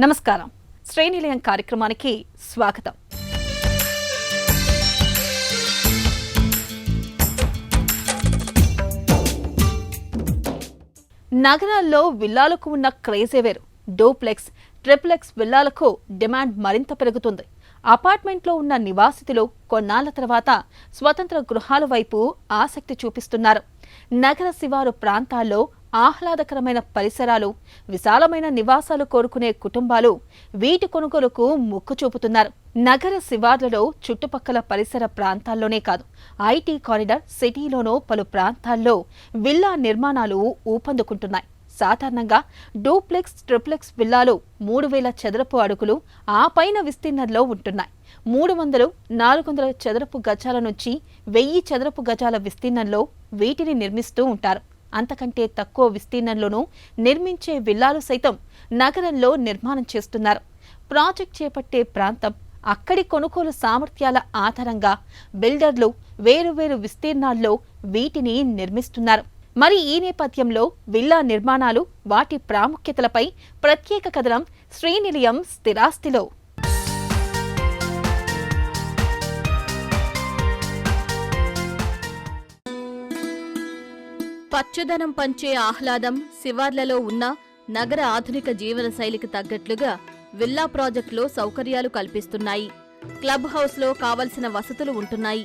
నమస్కారం. శ్రేణిలయం కార్యక్రమానికి స్వాగతం. నగరాల్లో విల్లాలకు ఉన్న క్రేజే వేరు. డూప్లెక్స్, ట్రిప్లెక్స్ విల్లాలకు డిమాండ్ మరింత పెరుగుతుంది. అపార్ట్మెంట్లో ఉన్న నివాసితులు కొన్నాళ్ల తర్వాత స్వతంత్ర గృహాల వైపు ఆసక్తి చూపిస్తున్నారు. నగర శివారు ప్రాంతాల్లో ఆహ్లాదకరమైన పరిసరాలు, విశాలమైన నివాసాలు కోరుకునే కుటుంబాలు వీటి కొనుగోలుకు మొక్కు చూపుతున్నారు. నగర శివార్లలో చుట్టుపక్కల పరిసర ప్రాంతాల్లోనే కాదు, ఐటీ కారిడార్ సిటీలోనూ పలు ప్రాంతాల్లో విల్లా నిర్మాణాలు ఊపందుకుంటున్నాయి. సాధారణంగా డూప్లెక్స్, ట్రిప్లెక్స్ విల్లాలు 3000 చదరపు అడుగులు ఆ పైన విస్తీర్ణంలో ఉంటున్నాయి. 300-400 చదరపు గజాల నుంచి 1000 చదరపు గజాల విస్తీర్ణంలో వీటిని నిర్మిస్తూ ఉంటారు. అంతకంటే తక్కువ విస్తీర్ణంలోనూ నిర్మించే విల్లాలు సైతం నగరంలో నిర్మాణం చేస్తున్నారు. ప్రాజెక్ట్ చేపట్టే ప్రాంతం, అక్కడి కొనుగోలు సామర్థ్యాల ఆధారంగా బిల్డర్లు వేరువేరు విస్తీర్ణాల్లో వీటిని నిర్మిస్తున్నారు. మరి ఈ నేపథ్యంలో విల్లా నిర్మాణాలు, వాటి ప్రాముఖ్యతలపై ప్రత్యేక కథనం శ్రీనిలయం స్థిరాస్తిలో. పచ్చదనం పంచే ఆహ్లాదం శివార్లలో ఉన్న నగర ఆధునిక జీవన శైలికి తగ్గట్లుగా విల్లా ప్రాజెక్టులో సౌకర్యాలు కల్పిస్తున్నాయి. క్లబ్ హౌస్లో కావలసిన వసతులు ఉంటున్నాయి.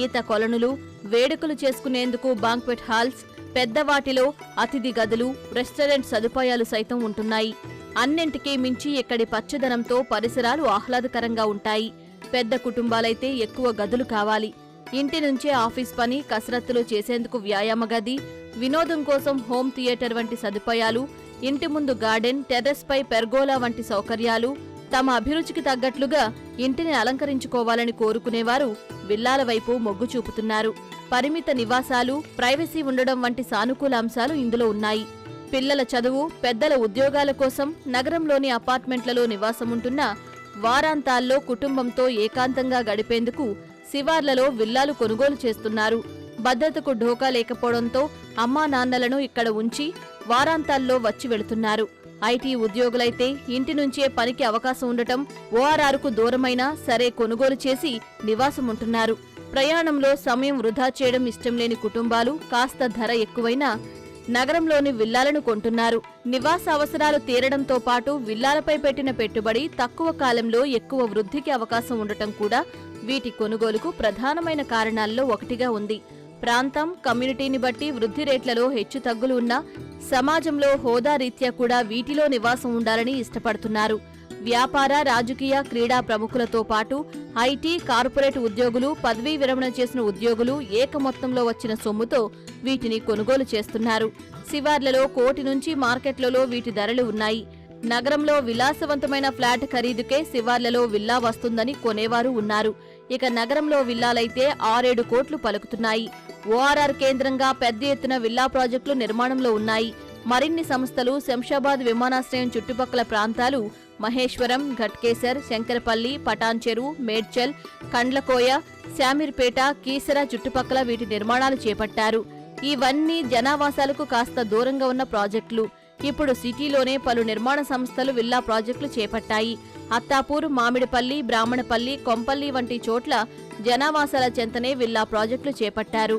ఈత కొలనులు, వేడుకలు చేసుకునేందుకు బాంక్వెట్ హాల్స్, పెద్దవాటిలో అతిథి గదులు, రెస్టారెంట్ సదుపాయాలు సైతం ఉంటున్నాయి. అన్నింటికీ మించి ఇక్కడి పచ్చదనంతో పరిసరాలు ఆహ్లాదకరంగా ఉంటాయి. పెద్ద కుటుంబాలైతే ఎక్కువ గదులు కావాలి. ఇంటి నుంచే ఆఫీస్ పని, కసరత్తులు చేసేందుకు వ్యాయామ గది, వినోదం కోసం హోమ్ థియేటర్ వంటి సదుపాయాలు, ఇంటి ముందు గార్డెన్, టెర్రస్ పై పెర్గోలా వంటి సౌకర్యాలు, తమ అభిరుచికి తగ్గట్లుగా ఇంటిని అలంకరించుకోవాలని కోరుకునేవారు విల్లాల వైపు మొగ్గు చూపుతున్నారు. పరిమిత నివాసాలు, ప్రైవసీ ఉండడం వంటి సానుకూల అంశాలు ఇందులో ఉన్నాయి. పిల్లల చదువు, పెద్దల ఉద్యోగాల కోసం నగరంలోని అపార్ట్మెంట్లలో నివాసముంటున్న వారాంతాల్లో కుటుంబంతో ఏకాంతంగా గడిపేందుకు శివార్లలో విల్లాలు కొనుగోలు చేస్తున్నారు. భద్రతకు ఢోకా లేకపోవడంతో అమ్మా నాన్నలను ఇక్కడ ఉంచి వారాంతాల్లో వచ్చి వెళుతున్నారు. ఐటీ ఉద్యోగులైతే ఇంటి నుంచే పనికి అవకాశం ఉండటం, ఓఆర్ఆర్కు దూరమైనా సరే కొనుగోలు చేసి నివాసముంటున్నారు. ప్రయాణంలో సమయం వృధా చేయడం ఇష్టం లేని కుటుంబాలు కాస్త ధర ఎక్కువైనా నగరంలోని విల్లాలను కొంటున్నారు. నివాస అవసరాలు తీరడంతో పాటు విల్లాలపై పెట్టిన పెట్టుబడి తక్కువ కాలంలో ఎక్కువ వృద్ధికి అవకాశం ఉండటం కూడా వీటి కొనుగోలుకు ప్రధానమైన కారణాల్లో ఒకటిగా ఉంది. ప్రాంతం, కమ్యూనిటీని బట్టి వృద్ధి రేట్లలో హెచ్చుతగ్గులు ఉన్నా సమాజంలో హోదా రీత్యా కూడా వీటిలో నివాసం ఉండాలని ఇష్టపడుతున్నారు. వ్యాపార, రాజకీయ, క్రీడా ప్రముఖులతో పాటు ఐటీ, కార్పొరేట్ ఉద్యోగులు, పదవీ విరమణ చేసిన ఉద్యోగులు ఏకమొత్తంలో వచ్చిన సొమ్ముతో వీటిని కొనుగోలు చేస్తున్నారు. శివార్లలో కోటి నుంచి మార్కెట్లలో వీటి ధరలు ఉన్నాయి. నగరంలో విలాసవంతమైన ఫ్లాట్ ఖరీదుకే శివార్లలో విల్లా వస్తుందని కొనేవారు ఉన్నారు. ఇక నగరంలో విల్లాలైతే 6-7 కోట్లు పలుకుతున్నాయి. ఓఆర్ఆర్ కేంద్రంగా పెద్ద ఎత్తున విల్లా ప్రాజెక్టులు నిర్మాణంలో ఉన్నాయి. మరిన్ని సంస్థలు శంషాబాద్ విమానాశ్రయం చుట్టుపక్కల ప్రాంతాలు మహేశ్వరం, ఘట్కేసర్, శంకరపల్లి, పటాన్చెరు, మేడ్చల్, కండ్లకోయ, శామీర్పేట, కీసర చుట్టుపక్కల వీటి నిర్మాణాలు చేపట్టారు. ఇవన్నీ జనావాసాలకు కాస్త దూరంగా ఉన్న ప్రాజెక్టులు. ఇప్పుడు సిటీలోనే పలు నిర్మాణ సంస్థలు విల్లా ప్రాజెక్టులు చేపట్టాయి. అత్తాపూర్, మామిడిపల్లి, బ్రాహ్మణపల్లి, కొంపల్లి వంటి చోట్ల జనావాసాల చెంతనే విల్లా ప్రాజెక్టులు చేపట్టారు.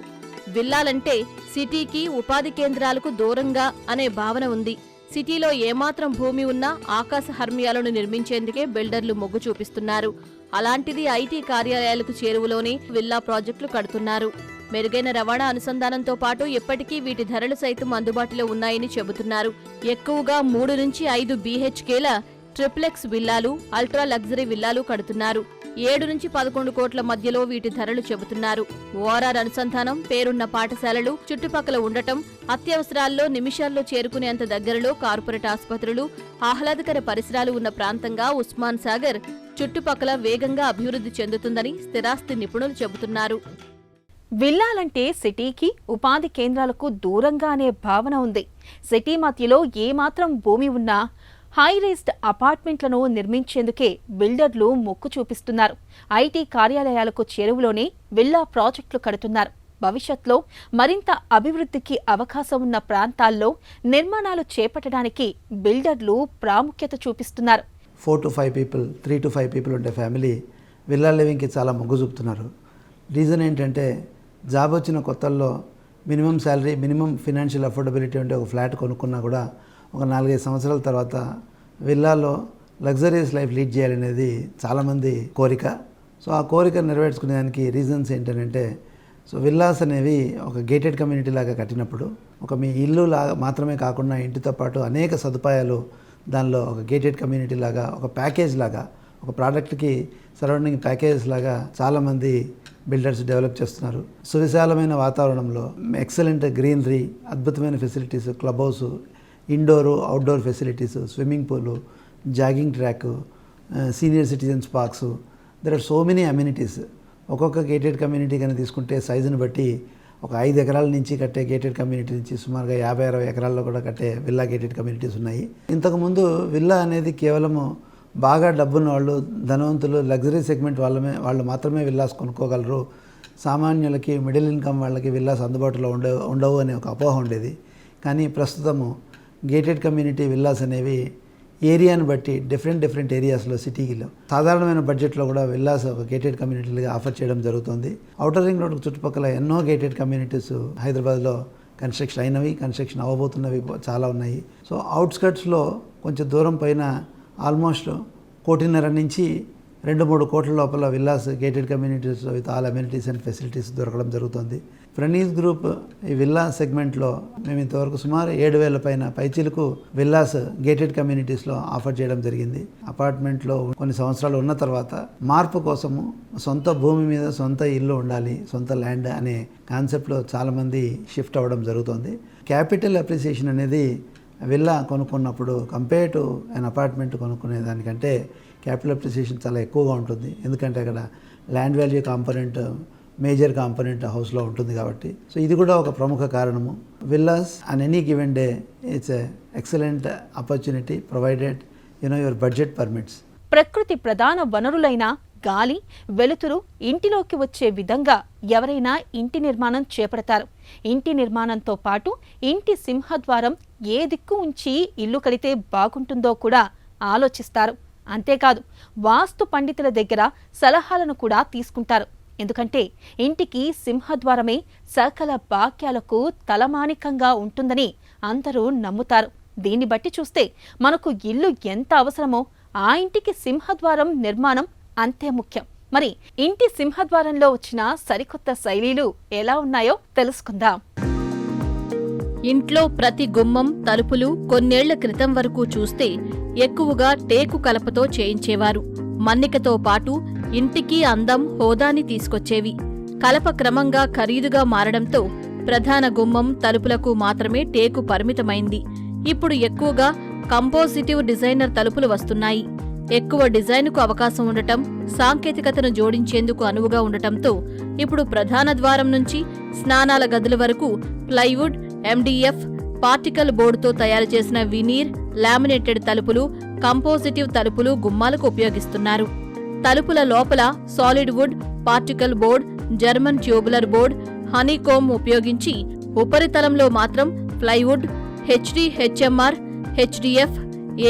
విల్లాలంటే సిటీకి, ఉపాధి కేంద్రాలకు దూరంగా అనే భావన ఉంది. సిటీలో ఏమాత్రం భూమి ఉన్నా ఆకాశ హర్మ్యాలను నిర్మించేందుకే బిల్డర్లు మొగ్గు చూపిస్తున్నారు. అలాంటిది ఐటీ కార్యాలయాలకు చేరువలోనే విల్లా ప్రాజెక్టులు కడుతున్నారు. మెరుగైన రవాణా అనుసంధానంతో పాటు ఇప్పటికీ వీటి ధరలు సైతం అందుబాటులో ఉన్నాయని చెబుతున్నారు. ఎక్కువగా 3 నుంచి 5 BHKల ట్రిప్లెక్స్ విల్లాలు, అల్ట్రా లగ్జరీ విల్లాలు కడుతున్నారు. 7 నుంచి 11 కోట్ల మధ్యలో వీటి ధరలు చెబుతున్నారు. ఓఆర్ఆర్ అనుసంధానం, పేరున్న పాఠశాలలు చుట్టుపక్కల ఉండటం, అత్యవసరాల్లో నిమిషాల్లో చేరుకునేంత దగ్గరలో కార్పొరేట్ ఆసుపత్రులు, ఆహ్లాదకర పరిసరాలు ఉన్న ప్రాంతంగా ఉస్మాన్ సాగర్ చుట్టుపక్కల వేగంగా అభివృద్ధి చెందుతుందని స్థిరాస్తి నిపుణులు చెబుతున్నారు. విల్లాలంటే సిటీకి, ఉపాధి కేంద్రాలకు దూరంగా అనే భావన ఉంది. సిటీ మధ్యలో ఏమాత్రం భూమి ఉన్నా హై రైజ్డ్ అపార్ట్మెంట్లను నిర్మించేందుకే బిల్డర్లు మొక్కు చూపిస్తున్నారు. ఐటీ కార్యాలయాలకు చేరువలోనే విల్లా ప్రాజెక్టులు కడుతున్నారు. భవిష్యత్తులో మరింత అభివృద్ధికి అవకాశం ఉన్న ప్రాంతాల్లో నిర్మాణాలు చేపట్టడానికి బిల్డర్లు ప్రాముఖ్యత చూపిస్తున్నారు. 4 to 5 people, 3 to 5 people ఉండే ఫ్యామిలీ విల్లా లివింగ్కి చాలా మొగ్గు చూపుతున్నారు. రీజన్ ఏంటంటే జాబ్ వచ్చిన కొత్తల్లో minimum salary, minimum financial affordability ఉంటే ఒక ఫ్లాట్ కొనుక్కున్నా కూడా ఒక 4-5 సంవత్సరాల తర్వాత విల్లాలో లగ్జరియస్ లైఫ్ లీడ్ చేయాలనేది చాలామంది కోరిక. సో ఆ కోరిక నెరవేర్చుకునేదానికి రీజన్స్ ఏంటంటే, సో విల్లాస్ అనేవి ఒక గేటెడ్ కమ్యూనిటీ లాగా కట్టినప్పుడు ఒక మీ ఇల్లు లాగా మాత్రమే కాకుండా ఇంటితో పాటు అనేక సదుపాయాలు దానిలో ఒక గేటెడ్ కమ్యూనిటీ లాగా, ఒక ప్యాకేజ్ లాగా, ఒక ప్రోడక్ట్కి సరౌండింగ్ ప్యాకేజ్ లాగా చాలామంది బిల్డర్స్ డెవలప్ చేస్తున్నారు. సువిశాలమైన వాతావరణంలో ఎక్సలెంట్ గ్రీనరీ, అద్భుతమైన facilities, club house, indoor outdoor facilities, swimming pool, jogging track, senior citizens parks, there are so many amenities. ఒక్కొక్క గేటెడ్ కమ్యూనిటీ కానీ తీసుకుంటే సైజుని బట్టి ఒక 5 ఎకరాల నుంచి కట్టే గేటెడ్ కమ్యూనిటీ నుంచి సుమారుగా 50-60 ఎకరాల్లో కూడా కట్టే విల్లా గేటెడ్ కమ్యూనిటీస్ ఉన్నాయి. ఇంతకుముందు విల్లా అనేది కేవలము బాగా డబ్బున్న వాళ్ళు, ధనవంతులు, లగ్జరీ సెగ్మెంట్ వాళ్ళు మాత్రమే విల్లాస్ కొనుక్కోగలరు, సామాన్యులకి, మిడిల్ ఇన్కమ్ వాళ్ళకి విల్లాస్ అందుబాటులో ఉండవు అనే ఒక అపోహ ఉండేది. కానీ ప్రస్తుతము గేటెడ్ కమ్యూనిటీ విల్లాస్ అనేవి ఏరియాని బట్టి డిఫరెంట్ ఏరియాస్లో, సిటీలో సాధారణమైన బడ్జెట్లో కూడా విల్లాస్ ఒక గేటెడ్ కమ్యూనిటీలుగా ఆఫర్ చేయడం జరుగుతుంది. ఔటర్ రింగ్ రోడ్ చుట్టుపక్కల ఎన్నో గేటెడ్ కమ్యూనిటీస్ హైదరాబాద్లో కన్స్ట్రక్షన్ అయినవి, కన్స్ట్రక్షన్ అవ్వబోతున్నవి చాలా ఉన్నాయి. సో అవుట్స్కట్స్లో కొంచెం దూరం పైన ఆల్మోస్ట్ 1.5 నుంచి 2-3 కోట్ల లోపల villas gated communities with all amenities and facilities దొరకడం జరుగుతుంది. ప్రణీత్ గ్రూప్ ఈ విల్లా సెగ్మెంట్లో మేము ఇంతవరకు సుమారు 7,000 పైన పైచీలకు విల్లాస్ గేటెడ్ కమ్యూనిటీస్లో ఆఫర్ చేయడం జరిగింది. అపార్ట్మెంట్లో కొన్ని సంవత్సరాలు ఉన్న తర్వాత మార్పు కోసము సొంత భూమి మీద సొంత ఇల్లు ఉండాలి, సొంత ల్యాండ్ అనే కాన్సెప్ట్లో చాలామంది షిఫ్ట్ అవ్వడం జరుగుతుంది. క్యాపిటల్ అప్రిసియేషన్ అనేది విల్లా కొనుక్కున్నప్పుడు కంపేర్ టు అన్ అపార్ట్మెంట్ కొనుక్కునే దానికంటే క్యాపిటల్ అప్రిసియేషన్ చాలా ఎక్కువగా ఉంటుంది. ఎందుకంటే అక్కడ land value component major component హౌస్లో ఉంటుంది కాబట్టి. సో ఇది కూడా ఒక ప్రముఖ కారణము. Villas on any given day it's excellent opportunity provided your budget permits. ప్రకృతి ప్రధాన వనరులైన గాలి, వెలుతురు ఇంటిలోకి వచ్చే విధంగా ఎవరైనా ఇంటి నిర్మాణం చేపడతారు. ఇంటి నిర్మాణంతో పాటు ఇంటి సింహద్వారం ఏ దిక్కు ఉంచి ఇల్లు కడితే బాగుంటుందో కూడా ఆలోచిస్తారు. అంతేకాదు వాస్తు పండితుల దగ్గర సలహాలను కూడా తీసుకుంటారు. ఎందుకంటే ఇంటికి సింహద్వారమే సకల భాగ్యాలకు తలమానికంగా ఉంటుందని అందరూ నమ్ముతారు. దీన్ని బట్టి చూస్తే మనకు ఇల్లు ఎంత అవసరమో ఆ ఇంటికి సింహద్వారం నిర్మాణం అంతే ముఖ్యం. మరి ఇంటి సింహద్వారంలో వచ్చిన సరికొత్త శైలీలు ఎలా ఉన్నాయో తెలుసుకుందాం. ఇంట్లో ప్రతి గుమ్మం, తలుపులు కొన్నేళ్ల క్రితం వరకు చూస్తే ఎక్కువగా టేకు కలపతో చేయించేవారు. మన్నికతో పాటు ఇంటికి అందం, హోదాని తీసుకొచ్చేవి. కలప క్రమంగా ఖరీదుగా మారడంతో ప్రధాన గుమ్మం, తలుపులకు మాత్రమే టేకు పరిమితమైంది. ఇప్పుడు ఎక్కువగా కంపోజిటివ్ డిజైనర్ తలుపులు వస్తున్నాయి. ఎక్కువ డిజైన్కు అవకాశం ఉండటం, సాంకేతికతను జోడించేందుకు అనువుగా ఉండటంతో ఇప్పుడు ప్రధాన ద్వారం నుంచి స్నానాల గదుల వరకు ప్లైవుడ్, MDF, పార్టికల్ బోర్డుతో తయారు చేసిన వినీర్, లామినేటెడ్ తలుపులు, కంపోజిటివ్ తలుపులు గుమ్మాలకు ఉపయోగిస్తున్నారు. తలుపుల లోపల solid wood, particle board, German tubular board, honeycomb ఉపయోగించి ఉపరితలంలో మాత్రం ప్లైవుడ్, HDHMR, HDF,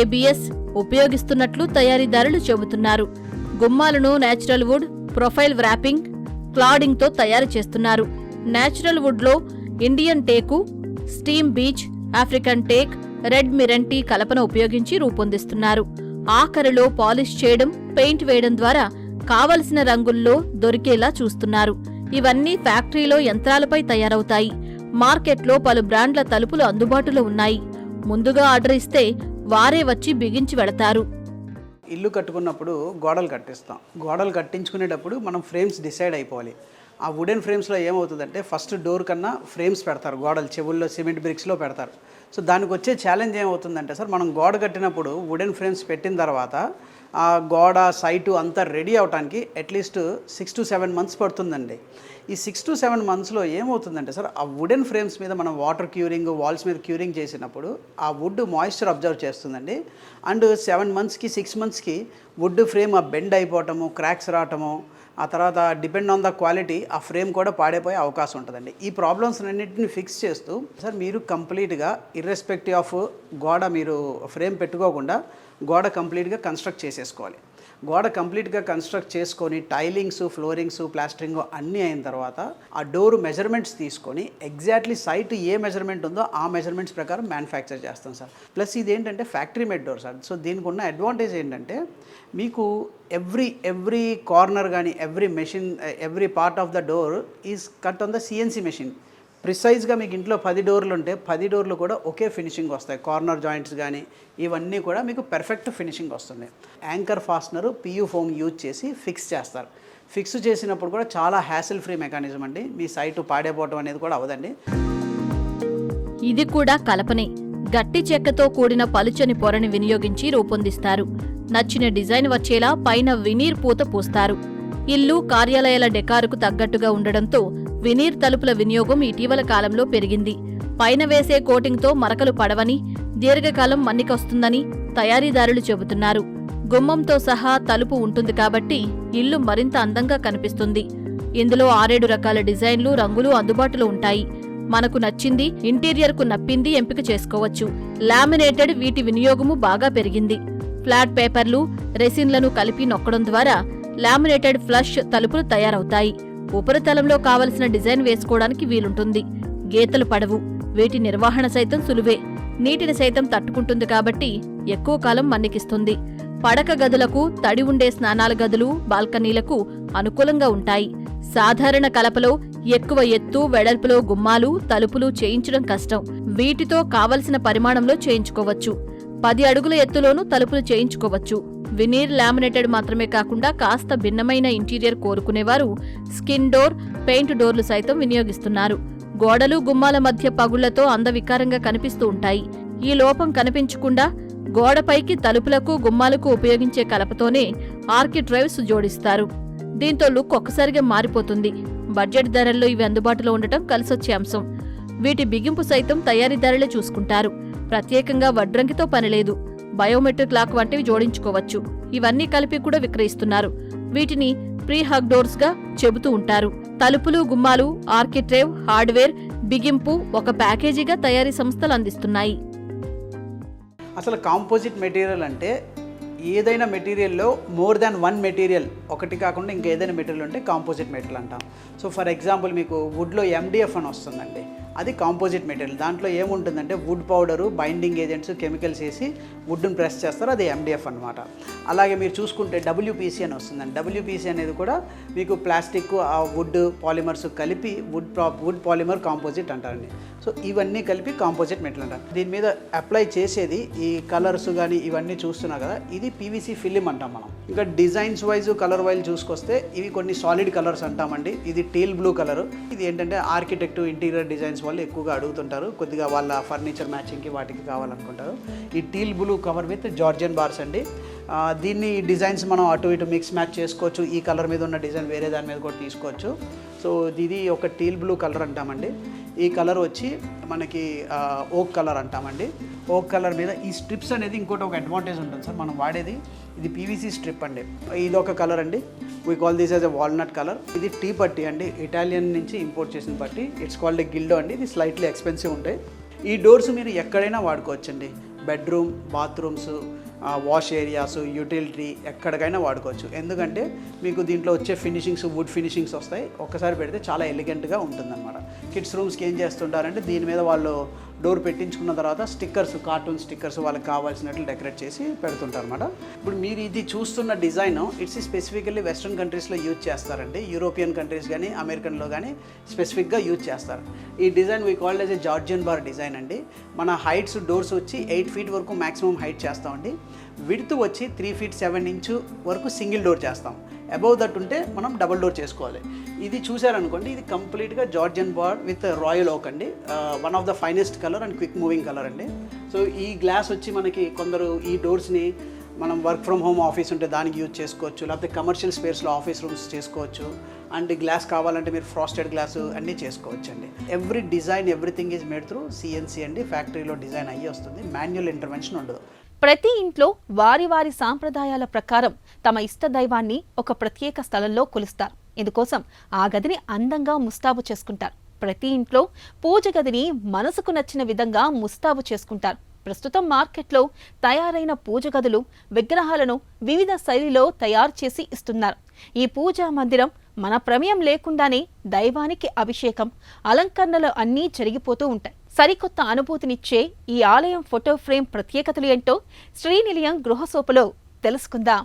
ABS ఉపయోగిస్తున్నట్లు తయారీదారులు చెబుతున్నారు. గుమ్మాలను నేచురల్ వుడ్, ప్రొఫైల్ వ్రాపింగ్, క్లాడింగ్తో తయారు చేస్తున్నారు. నేచురల్ వుడ్లో ఇండియన్ టేకు, steam beech, African teak, red meranti కలపన ఉపయోగించి రూపొందిస్తున్నారు. ఆఖరిలో పాలిష్ చేయడం, పెయింట్ వేయడం ద్వారా కావలసిన రంగుల్లో దొరికేలా చూస్తున్నారు. ఇవన్నీ ఫ్యాక్టరీలో యంత్రాలపై తయారవుతాయి. మార్కెట్లో పలు బ్రాండ్ల తలుపులు అందుబాటులో ఉన్నాయి. ముందుగా ఆర్డర్ ఇస్తే వారే వచ్చి బిగించి వెళతారు. ఇల్లు కట్టుకున్నప్పుడు గోడలు కట్టిస్తాం. గోడలు కట్టించుకునేటప్పుడు మనం ఫ్రేమ్స్ డిసైడ్ అయిపోవాలి. ఆ వుడెన్ ఫ్రేమ్స్లో ఏమవుతుందంటే ఫస్ట్ డోర్ కన్నా ఫ్రేమ్స్ పెడతారు, గోడలు చెవుల్లో సిమెంట్ బ్రిక్స్లో పెడతారు. సో దానికి వచ్చే ఛాలెంజ్ ఏమవుతుందంటే సార్, మనం గోడ కట్టినప్పుడు వుడెన్ ఫ్రేమ్స్ పెట్టిన తర్వాత ఆ గోడ సైటు అంతా రెడీ అవడానికి అట్లీస్ట్ 6 to 7 months పడుతుందండి. ఈ 6 to 7 monthsలో ఏమవుతుందంటే సార్, ఆ వుడెన్ ఫ్రేమ్స్ మీద మనం వాటర్ క్యూరింగ్, వాల్స్ మీద క్యూరింగ్ చేసినప్పుడు ఆ వుడ్ మాయిశ్చర్ అబ్జర్వ్ చేస్తుందండి. అండ్ 7 monthsకి 6 monthsకి వుడ్ ఫ్రేమ్ ఆ బెండ్ అయిపోవటము, క్రాక్స్ రావటము, ఆ తర్వాత డిపెండ్ ఆన్ ద క్వాలిటీ ఆ ఫ్రేమ్ కూడా పాడైపోయే అవకాశం ఉంటుందండి. ఈ ప్రాబ్లమ్స్ అన్నింటిని ఫిక్స్ చేస్తూ సార్ మీరు కంప్లీట్గా ఇర్రెస్పెక్టివ్ ఆఫ్ గోడ మీరు ఫ్రేమ్ పెట్టుకోకుండా గోడ కంప్లీట్గా కన్స్ట్రక్ట్ చేసేసుకోవాలి. గోడ కంప్లీట్గా కన్స్ట్రక్ట్ చేసుకొని టైలింగ్స్, ఫ్లోరింగ్స్, ప్లాస్టరింగ్ అన్నీ అయిన తర్వాత ఆ డోర్ మెజర్మెంట్స్ తీసుకొని ఎగ్జాక్ట్లీ సైట్ ఏ మెజర్మెంట్ ఉందో ఆ మెజర్మెంట్స్ ప్రకారం మ్యానుఫ్యాక్చర్ చేస్తాం సార్. ప్లస్ ఇది ఏంటంటే factory made door sir. So దీనికి ఉన్న అడ్వాంటేజ్ ఏంటంటే మీకు ఎవ్రీ కార్నర్ కానీ every part of the door is cut on the CNC machine. ప్రిసైజ్గా మీకు ఇంట్లో 10 డోర్లు ఉంటే 10 డోర్లు కూడా ఒకే ఫినిషింగ్ వస్తాయి. కార్నర్ జాయింట్స్ కానీ ఇవన్నీ కూడా మీకు పెర్ఫెక్ట్ ఫినిషింగ్ వస్తుంది. Anchor fastener PU foam use చేసి ఫిక్స్ చేస్తారు. ఫిక్స్ చేసినప్పుడు కూడా చాలా హ్యాసిల్ ఫ్రీ మెకానిజం అండి. మీ సైట్ పాడైపోవడం అనేది కూడా అవదండి. ఇది కూడా కలపనే. గట్టి చెక్కతో కూడిన పలుచని పొరని వినియోగించి రూపొందిస్తారు. నచ్చిన డిజైన్ వచ్చేలా పైన వినీర్ పూత పూస్తారు. ఇల్లు, కార్యాలయాల డెకారుకు తగ్గట్టుగా ఉండడంతో వినీర్ తలుపుల వినియోగం ఇటీవల కాలంలో పెరిగింది. పైన వేసే కోటింగ్తో మరకలు పడవని, దీర్ఘకాలం మన్నికొస్తుందని తయారీదారులు చెబుతున్నారు. గుమ్మంతో సహా తలుపు ఉంటుంది కాబట్టి ఇల్లు మరింత అందంగా కనిపిస్తుంది. ఇందులో 6-7 రకాల డిజైన్లు, రంగులు అందుబాటులో ఉంటాయి. మనకు నచ్చింది, ఇంటీరియర్కు నప్పింది ఎంపిక చేసుకోవచ్చు. లామినేటెడ్ వీటి వినియోగము బాగా పెరిగింది. ఫ్లాట్ పేపర్లు, రెసిన్లను కలిపి నొక్కడం ద్వారా లామినేటెడ్ ఫ్లష్ తలుపులు తయారవుతాయి. ఉపరితలంలో కావలసిన డిజైన్ వేసుకోవడానికి వీలుంటుంది. గీతలు పడవు. వీటి నిర్వహణ సైతం సులువే. నీటిని సైతం తట్టుకుంటుంది కాబట్టి ఎక్కువ కాలం మన్నికిస్తుంది. పడక గదులకు, తడి ఉండే స్నానాల గదులు, బాల్కనీలకు అనుకూలంగా ఉంటాయి. సాధారణ కలపలో ఎక్కువ ఎత్తు, వెడల్పులో గుమ్మాలు, తలుపులు చేయించడం కష్టం. వీటితో కావలసిన పరిమాణంలో చేయించుకోవచ్చు. 10 అడుగుల ఎత్తులోనూ తలుపులు చేయించుకోవచ్చు. వినీర్, లామినేటెడ్ మాత్రమే కాకుండా కాస్త భిన్నమైన ఇంటీరియర్ కోరుకునేవారు స్కిన్ డోర్, పెయింట్ డోర్లు సైతం వినియోగిస్తున్నారు. గోడలు, గుమ్మాల మధ్య పగుళ్లతో అందవికారంగా కనిపిస్తూ ఉంటాయి. ఈ లోపం కనిపించకుండా గోడపైకి తలుపులకు, గుమ్మాలకు ఉపయోగించే కలపతోనే ఆర్కిడ్రైవ్స్ జోడిస్తారు. దీంతో లుక్ ఒక్కసారిగా మారిపోతుంది. బడ్జెట్ ధరల్లో ఇవి అందుబాటులో ఉండటం కలిసొచ్చే అంశం. వీటి బిగింపు సైతం తయారీదారులే చూసుకుంటారు. ప్రత్యేకంగా వడ్రంగితో పనిలేదు. బయోమెట్రిక్ లాక్ వంటివి జోడించుకోవచ్చు. ఇవన్నీ కలిపి కూడా విక్రయిస్తున్నారు. వీటిని ప్రీ హగ్ డోర్స్ గా చెబుతూ ఉంటారు. తలుపులు, గుమ్మాలు, ఆర్కిట్రేవ్, హార్డ్వేర్, బిగింపు ఒక ప్యాకేజీగా తయారీ సంస్థలు అందిస్తున్నాయి. అసలు కాంపోజిట్ మెటీరియల్ అంటే ఏదైనా మెటీరియల్లో మోర్ దాన్ వన్ మెటీరియల్, ఒకటి కాకుండా ఇంకా ఏదైనా మెటీరియల్ ఉంటే కాంపోజిట్ మెటీరియల్ అంటాం. సో ఫర్ ఎగ్జాంపుల్ మీకు వుడ్లో MDF అని వస్తుందండి. అది కాంపోజిట్ మెటీరియల్. దాంట్లో ఏముంటుందంటే wood powder, binding agents, chemicals వేసి వుడ్ని ప్రెస్ చేస్తారు. అది MDF అనమాట. అలాగే మీరు చూసుకుంటే WPC అని వస్తుందండి. WPC అనేది కూడా మీకు ప్లాస్టిక్, ఆ వుడ్ పాలిమర్స్ కలిపి వుడ్ పాలిమర్ కాంపోజిట్ అంటారండి. సో ఇవన్నీ కలిపి కాంపోజిట్ మెటీరియల్ అంటారు. దీని మీద అప్లై చేసేది ఈ కలర్స్ కానీ ఇవన్నీ చూస్తున్నా కదా, ఇది PVC ఫిలిం అంటాం మనం. ఇంకా డిజైన్స్ వైజ్, కలర్ వైజ్ చూసుకొస్తే ఇవి కొన్ని సాలిడ్ కలర్స్ అంటామండి. ఇది టీల్ బ్లూ కలర్. ఇది ఏంటంటే ఆర్కిటెక్ట్, ఇంటీరియర్ డిజైన్స్ వాళ్ళు ఎక్కువగా అడుగుతుంటారు. కొద్దిగా వాళ్ళ ఫర్నిచర్ మ్యాచింగ్కి వాటికి కావాలనుకుంటారు. ఈ teal blue cover with Georgian bars అండి. దీన్ని డిజైన్స్ మనం అటు ఇటు మిక్స్ మ్యాచ్ చేసుకోవచ్చు. ఈ కలర్ మీద ఉన్న డిజైన్ వేరే దాని మీద కూడా తీసుకోవచ్చు. సో ఇది ఒక టీల్ బ్లూ కలర్ అంటామండి. ఈ కలర్ వచ్చి మనకి ఓక్ కలర్ అంటామండి. ఓక్ కలర్ మీద ఈ స్ట్రిప్స్ అనేది ఇంకోటి ఒక అడ్వాంటేజ్ ఉంటుంది సార్. మనం వాడేది ఇది PVC స్ట్రిప్ అండి. ఇది ఒక కలర్ అండి. We call this as a walnut colour. ఇది టీ పట్టి అండి, ఇటాలియన్ నుంచి ఇంపోర్ట్ చేసిన పట్టి. ఇట్స్ కాల్డ్ ఎ గిల్డో అండి. ఇది స్లైట్లీ ఎక్స్పెన్సివ్ ఉంటాయి. ఈ డోర్స్ మీరు ఎక్కడైనా వాడుకోవచ్చండి. Bedroom, bathrooms, wash areas, utility ఎక్కడికైనా వాడుకోవచ్చు. ఎందుకంటే మీకు దీంట్లో వచ్చే ఫినిషింగ్స్ వుడ్ ఫినిషింగ్స్ వస్తాయి. ఒక్కసారి పెడితే చాలా ఎలిగెంట్గా ఉంటుందన్నమాట. కిడ్స్ రూమ్స్కి ఏం చేస్తుంటారంటే దీని మీద వాళ్ళు డోర్ పెట్టించుకున్న తర్వాత స్టిక్కర్స్, కార్టూన్ స్టిక్కర్స్ వాళ్ళకి కావాల్సినట్లు డెకరేట్ చేసి పెడుతుంటారు అనమాట. ఇప్పుడు మీరు ఇది చూస్తున్న డిజైన్ ఇట్స్ స్పెసిఫికల్లీ వెస్ట్రన్ కంట్రీస్లో యూజ్ చేస్తారండి. యూరోపియన్ కంట్రీస్ కానీ అమెరికన్లో కానీ స్పెసిఫిక్గా యూజ్ చేస్తారు. ఈ design we called as a Georgian bar design అండి. మన హైట్స్ డోర్స్ వచ్చి 8 feet వరకు మ్యాక్సిమం హైట్ చేస్తామండి. విడ్త్ వచ్చి 3 feet 7 inches వరకు సింగిల్ డోర్ చేస్తాం. అబౌవ్ దట్ ఉంటే మనం డబుల్ డోర్ చేసుకోవాలి. ఇది చూసారనుకోండి, ఇది కంప్లీట్గా జార్జియన్ బార్ విత్ రాయల్ ఓక్ అండి. One of the finest colour and quick moving colour అండి. సో ఈ గ్లాస్ వచ్చి మనకి కొందరు ఈ డోర్స్ని మనం వర్క్ ఫ్రమ్ హోమ్ ఆఫీస్ ఉంటే దానికి యూజ్ చేసుకోవచ్చు, లేకపోతే కమర్షియల్ స్పేస్లో ఆఫీస్ రూమ్స్ చేసుకోవచ్చు. అండ్ గ్లాస్ కావాలంటే మీరు ఫ్రాస్టెడ్ గ్లాసు అన్నీ చేసుకోవచ్చు అండి. Every design everything is made through CNC అండి. ఫ్యాక్టరీలో డిజైన్ అయ్యి వస్తుంది. మాన్యువల్ ఇంటర్వెన్షన్ ఉండదు. ప్రతి ఇంట్లో వారి వారి సాంప్రదాయాల ప్రకారం తమ ఇష్ట దైవాన్ని ఒక ప్రత్యేక స్థలంలో కొలుస్తారు. ఇందుకోసం ఆ గదిని అందంగా ముస్తాబు చేసుకుంటారు. ప్రతి ఇంట్లో పూజ గదిని మనసుకు నచ్చిన విధంగా ముస్తాబు చేసుకుంటారు. ప్రస్తుతం మార్కెట్లో తయారైన పూజ గదులు, విగ్రహాలను వివిధ శైలిలో తయారు చేసి ఇస్తున్నారు. ఈ పూజా మందిరం మన ప్రమేయం లేకుండానే దైవానికి అభిషేకం, అలంకరణలు అన్నీ జరిగిపోతూ ఉంటాయి. సరికొత్త అనుభూతినిచ్చే ఈ ఆలయం ఫోటో ఫ్రేమ్ ప్రత్యేకతలు ఏంటో శ్రీనిలయం గృహసోపలో తెలుసుకుందాం.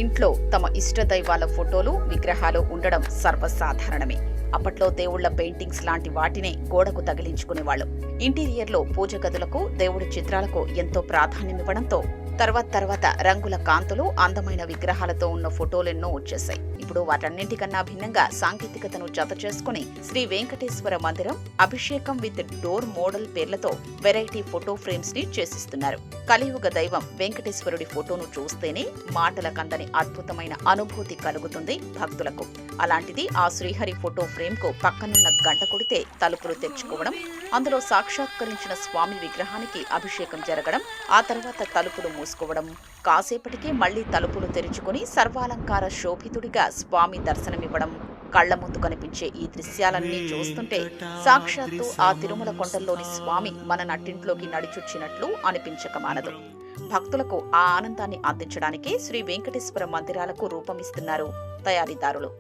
ఇంట్లో తమ ఇష్ట దైవాల ఫోటోలు, విగ్రహాలు ఉండడం సర్వసాధారణమే. అప్పట్లో దేవుళ్ల పెయింటింగ్స్ లాంటి వాటినే గోడకు తగిలించుకునేవాళ్లు. ఇంటీరియర్లో పూజ గదులకు, దేవుడి చిత్రాలకు ఎంతో ప్రాధాన్యమివ్వడంతో తర్వాత రంగుల కాంతులు, అందమైన విగ్రహాలతో ఉన్న ఫోటోలెన్నో వచ్చేశాయి. ఇప్పుడు వాటన్నింటికన్నా భిన్నంగా సాంకేతికతను జత చేసుకుని శ్రీ వెంకటేశ్వర మందిరం అభిషేకం విత్ డోర్ మోడల్ పేర్లతో వెరైటీ ఫోటో ఫ్రేమ్స్ ని చేసిస్తున్నారు. కలియుగ దైవం వెంకటేశ్వరుడి ఫోటోను చూస్తేనే మాటల కందని అద్భుతమైన అనుభూతి కలుగుతుంది భక్తులకు. అలాంటిది ఆ శ్రీహరి ఫోటో ఫ్రేమ్ కు పక్కనున్న గంట కొడితే తలుపులు తెరుచుకోవడం, అందులో సాక్షాత్కరించిన స్వామి విగ్రహానికి అభిషేకం జరగడం, ఆ తర్వాత తలుపులు మూసుకోవడం, కాసేపటికి మళ్లీ తలుపులు తెరుచుకుని సర్వాలంకార శోభితుడిగా స్వామి దర్శనమివ్వడం, కళ్ల ముందు కనిపించే ఈ దృశ్యాలన్నీ చూస్తుంటే సాక్షాత్తు ఆ తిరుమల కొండల్లోని స్వామి మన నట్టింట్లోకి నడిచొచ్చినట్లు అనిపించక మానదు. భక్తులకు ఆ ఆనందాన్ని అందించడానికి శ్రీ వెంకటేశ్వర మందిరాలకు రూపమిస్తున్నారు తయారీదారులు.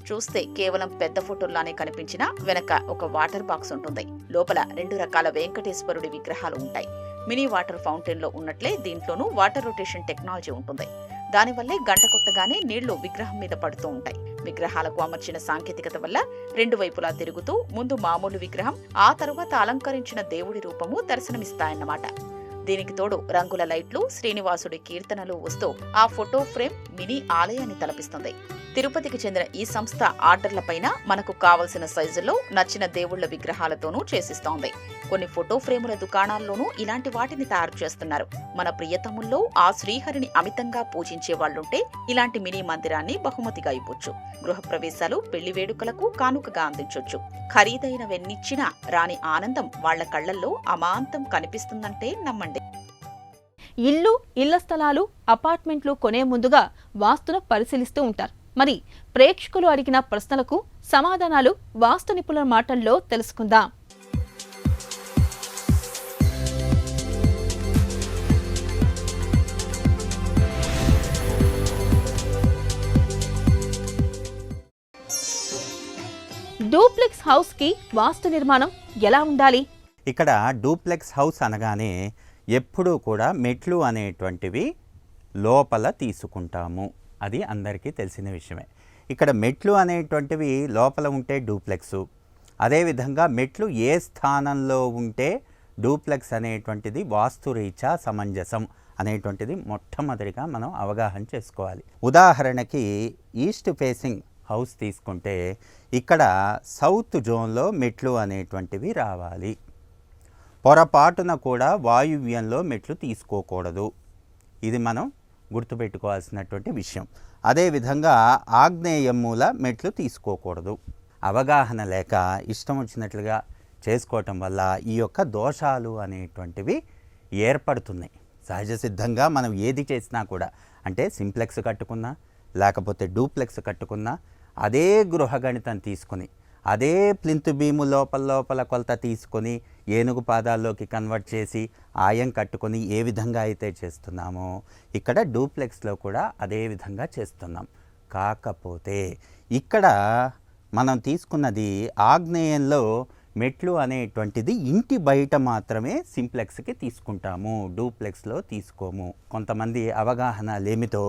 చూస్తే కేవలం పెద్ద ఫోటోల్లానే కనిపించినా వెనక ఒక వాటర్ బాక్స్ ఉంటుంది. లోపల 2 రకాల వెంకటేశ్వరుడి విగ్రహాలు ఉంటాయి. మినీ వాటర్ ఫౌంటైన్ లో ఉన్నట్లే దీంట్లోనూ వాటర్ రొటేషన్ టెక్నాలజీ ఉంటుంది. దానివల్లే గంట కొట్టగానే నీళ్లు విగ్రహం మీద పడుతూ ఉంటాయి. విగ్రహాలకు అమర్చిన సాంకేతికత వల్ల 2 వైపులా తిరుగుతూ ముందు మామూలు విగ్రహం, ఆ తర్వాత అలంకరించిన దేవుడి రూపము దర్శనమిస్తాయన్నమాట. దీనికి తోడు రంగుల లైట్లు, శ్రీనివాసుడి కీర్తనలు వస్తూ ఆ ఫోటో ఫ్రేమ్ మినీ ఆలయాన్ని తలపిస్తుంది. తిరుపతికి చెందిన ఈ సంస్థ ఆర్డర్లపైన మనకు కావలసిన సైజుల్లో నచ్చిన దేవుళ్ల విగ్రహాలతోనూ చేసిస్తోంది. కొన్ని ఫోటో ఫ్రేముల దుకాణాల్లోనూ ఇలాంటి వాటిని తయారు చేస్తున్నారు. మన ప్రియతముల్లో ఆ శ్రీహరిని అమితంగా పూజించే వాళ్లుంటే ఇలాంటి మినీ మందిరాన్ని బహుమతిగా ఇవ్వొచ్చు. గృహప్రవేశాలు, పెళ్లి వేడుకలకు కానుకగా అందించొచ్చు. ఖరీదైనవెన్నిచ్చినా రాని ఆనందం వాళ్ల కళ్లల్లో అమాంతం కనిపిస్తుందంటే నమ్మండి. ఇళ్ల స్థలాలు, అపార్ట్మెంట్లు కొనే ముందుగా వాస్తును పరిశీలిస్తూ ఉంటారు. మరి ప్రేక్షకులు అడిగిన ప్రశ్నలకు సమాధానాలు వాస్తు నిపుణుల మాటల్లో తెలుసుకుందాం. డూప్లెక్స్ హౌస్ కి వాస్తు నిర్మాణం ఎలా ఉండాలి? ఇక్కడ డూప్లెక్స్ హౌస్ అనగానే ఎప్పుడూ కూడా మెట్లు అనేటువంటివి లోపల తీసుకుంటాము. అది అందరికీ తెలిసిన విషయమే. ఇక్కడ మెట్లు అనేటువంటివి లోపల ఉంటే డూప్లెక్సు, అదేవిధంగా మెట్లు ఏ స్థానంలో ఉంటే డూప్లెక్స్ అనేటువంటిది వాస్తురీత్యా సమంజసం అనేటువంటిది మొట్టమొదటిగా మనం అవగాహన చేసుకోవాలి. ఉదాహరణకి ఈస్ట్ ఫేసింగ్ హౌస్ తీసుకుంటే ఇక్కడ సౌత్ జోన్లో మెట్లు అనేటువంటివి రావాలి. పొరపాటున కూడా వాయువ్యంలో మెట్లు తీసుకోకూడదు. ఇది మనం గుర్తుపెట్టుకోవాల్సినటువంటి విషయం. అదేవిధంగా ఆగ్నేయ మూల మెట్లు తీసుకోకూడదు. అవగాహన లేక ఇష్టం వచ్చినట్లుగా చేసుకోవటం వల్ల ఈ యొక్క దోషాలు అనేటువంటివి ఏర్పడుతున్నాయి. సహజ సిద్ధంగా మనం ఏది చేసినా కూడా, అంటే సింప్లెక్స్ కట్టుకున్నా లేకపోతే డూప్లెక్స్ కట్టుకున్నా అదే గృహగణితం తీసుకుని, అదే ప్లింత్ బీము లోపల కొలత తీసుకొని ఏనుగు పాదాల్లోకి కన్వర్ట్ చేసి ఆయం కట్టుకొని ఏ విధంగా అయితే చేస్తున్నామో ఇక్కడ డూప్లెక్స్లో కూడా అదే విధంగా చేస్తున్నాం. కాకపోతే ఇక్కడ మనం తీసుకున్నది ఆగ్నేయంలో మెట్లు అనేటువంటిది ఇంటి బయట మాత్రమే సింప్లెక్స్కి తీసుకుంటాము, డూప్లెక్స్లో తీసుకోము. కొంతమంది అవగాహన లేమితో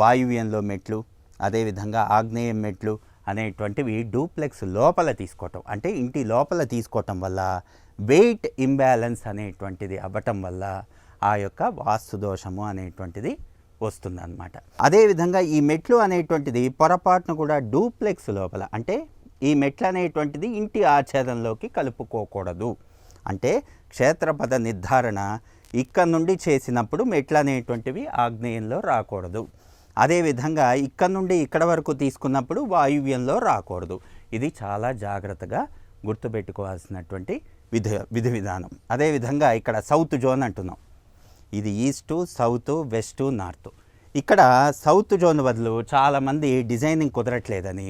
వాయువ్యంలో మెట్లు, అదేవిధంగా ఆగ్నేయం మెట్లు అనేటువంటివి డూప్లెక్స్ లోపల తీసుకోవటం, అంటే ఇంటి లోపల తీసుకోవటం వల్ల వెయిట్ ఇంబ్యాలెన్స్ అనేటువంటిది అవ్వటం వల్ల ఆ యొక్క వాస్తు దోషము అనేటువంటిది వస్తుందన్నమాట. అదేవిధంగా ఈ మెట్లు అనేటువంటిది పొరపాటును కూడా డూప్లెక్స్ లోపల, అంటే ఈ మెట్లు అనేటువంటిది ఇంటి ఆచ్ఛేదంలోకి కలుపుకోకూడదు. అంటే క్షేత్రపద నిర్ధారణ ఇక్కడ నుండి చేసినప్పుడు మెట్లు అనేటువంటివి ఆగ్నేయంలో రాకూడదు. అదేవిధంగా ఇక్కడ నుండి ఇక్కడ వరకు తీసుకున్నప్పుడు వాయువ్యంలో రాకూడదు. ఇది చాలా జాగ్రత్తగా గుర్తుపెట్టుకోవాల్సినటువంటి విధి విధానం. అదేవిధంగా ఇక్కడ సౌత్ జోన్ అంటున్నాం. ఇది ఈస్టు, సౌత్, వెస్ట్, నార్త్. ఇక్కడ సౌత్ జోన్ బదులు చాలామంది డిజైనింగ్ కుదరట్లేదని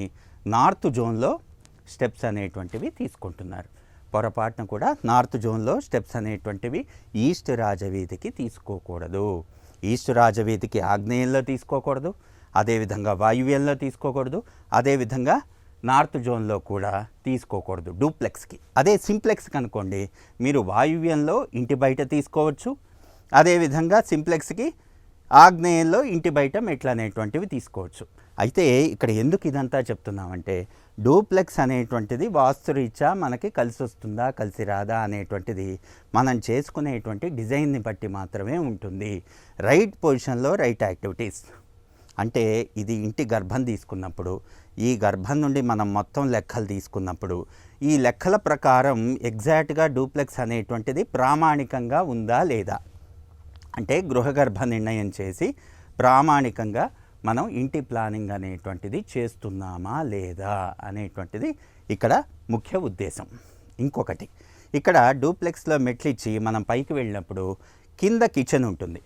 నార్త్ జోన్లో స్టెప్స్ అనేటువంటివి తీసుకుంటున్నారు. పొరపాటున కూడా నార్త్ జోన్లో స్టెప్స్ అనేటువంటివి ఈస్ట్ రాజవీధికి తీసుకోకూడదు. ఈస్ట్ రాజవీధికి ఆగ్నేయంలో తీసుకోకూడదు, అదేవిధంగా వాయువ్యంలో తీసుకోకూడదు, అదేవిధంగా నార్త్ జోన్లో కూడా తీసుకోకూడదు డూప్లెక్స్కి. అదే సింప్లెక్స్కి అనుకోండి, మీరు వాయువ్యంలో ఇంటి బయట తీసుకోవచ్చు, అదేవిధంగా సింప్లెక్స్కి ఆగ్నేయంలో ఇంటి బయట మెట్లు అనేటువంటివి తీసుకోవచ్చు. అయితే ఇక్కడ ఎందుకు ఇదంతా చెప్తున్నామంటే డూప్లెక్స్ అనేటువంటిది వాస్తురీత్యా మనకి కలిసి వస్తుందా కలిసి రాదా అనేటువంటిది మనం చేసుకునేటువంటి డిజైన్ని బట్టి మాత్రమే ఉంటుంది. రైట్ పొజిషన్లో రైట్ యాక్టివిటీస్ అంటే ఇది ఇంటి గర్భం తీసుకున్నప్పుడు, ఈ గర్భం నుండి మనం మొత్తం లెక్కలు తీసుకున్నప్పుడు ఈ లెక్కల ప్రకారం ఎగ్జాక్ట్గా డూప్లెక్స్ అనేటువంటిది ప్రామాణికంగా ఉందా లేదా అంటే గృహగర్భ నిర్ణయం చేసి ప్రామాణికంగా మనం ఇంటి ప్లానింగ్ అనేటువంటిది చేస్తున్నామా లేదా అనేటువంటిది ఇక్కడ ముఖ్య ఉద్దేశం. ఇంకొకటి, ఇక్కడ డూప్లెక్స్లో మెట్లు ఇచ్చి మనం పైకి వెళ్ళినప్పుడు కింద కిచెన్ ఉంటుంది,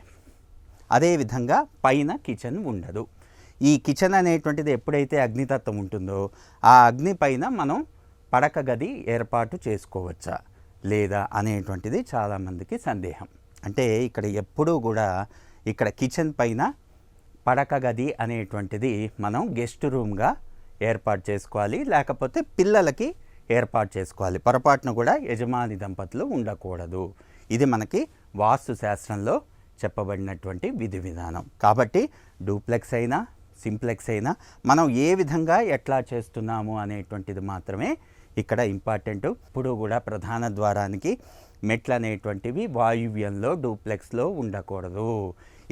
అదేవిధంగా పైన కిచెన్ ఉండదు. ఈ కిచెన్ అనేటువంటిది ఎప్పుడైతే అగ్నితత్వం ఉంటుందో ఆ అగ్ని పైన మనం పడక గది ఏర్పాటు చేసుకోవచ్చా లేదా అనేటువంటిది చాలామందికి సందేహం. అంటే ఇక్కడ ఎప్పుడూ కూడా ఇక్కడ కిచెన్ పైన పడక గది అనేటువంటిది మనం గెస్ట్ రూమ్గా ఏర్పాటు చేసుకోవాలి, లేకపోతే పిల్లలకి ఏర్పాటు చేసుకోవాలి. పొరపాటును కూడా యజమాని దంపతులు ఉండకూడదు. ఇది మనకి వాస్తు శాస్త్రంలో చెప్పబడినటువంటి విధి విధానం. కాబట్టి డూప్లెక్స్ అయినా సింప్లెక్స్ అయినా మనం ఏ విధంగా ఎట్లా చేస్తున్నాము అనేటువంటిది మాత్రమే ఇక్కడ ఇంపార్టెంట్. ఇప్పుడు కూడా ప్రధాన ద్వారానికి మెట్లు అనేటువంటివి వాయువ్యంలో డూప్లెక్స్లో ఉండకూడదు.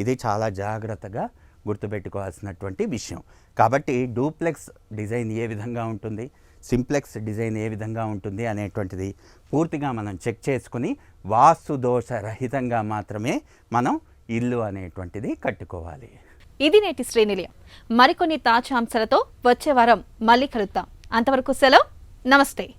ఇది చాలా జాగ్రత్తగా గుర్తుపెట్టుకోవాల్సినటువంటి విషయం. కాబట్టి డూప్లెక్స్ డిజైన్ ఏ విధంగా ఉంటుంది, సింప్లెక్స్ డిజైన్ ఏ విధంగా ఉంటుంది అనేటువంటిది పూర్తిగా మనం చెక్ చేసుకుని వాస్తు దోష రహితంగా మాత్రమే మనం ఇల్లు అనేటువంటిది కట్టుకోవాలి. ఇది నేటి శ్రేణిలయం. మరికొన్ని తాజా అంశాలతో వచ్చే వారం మళ్ళీ కలుద్దాం. అంతవరకు సెలవు. నమస్తే.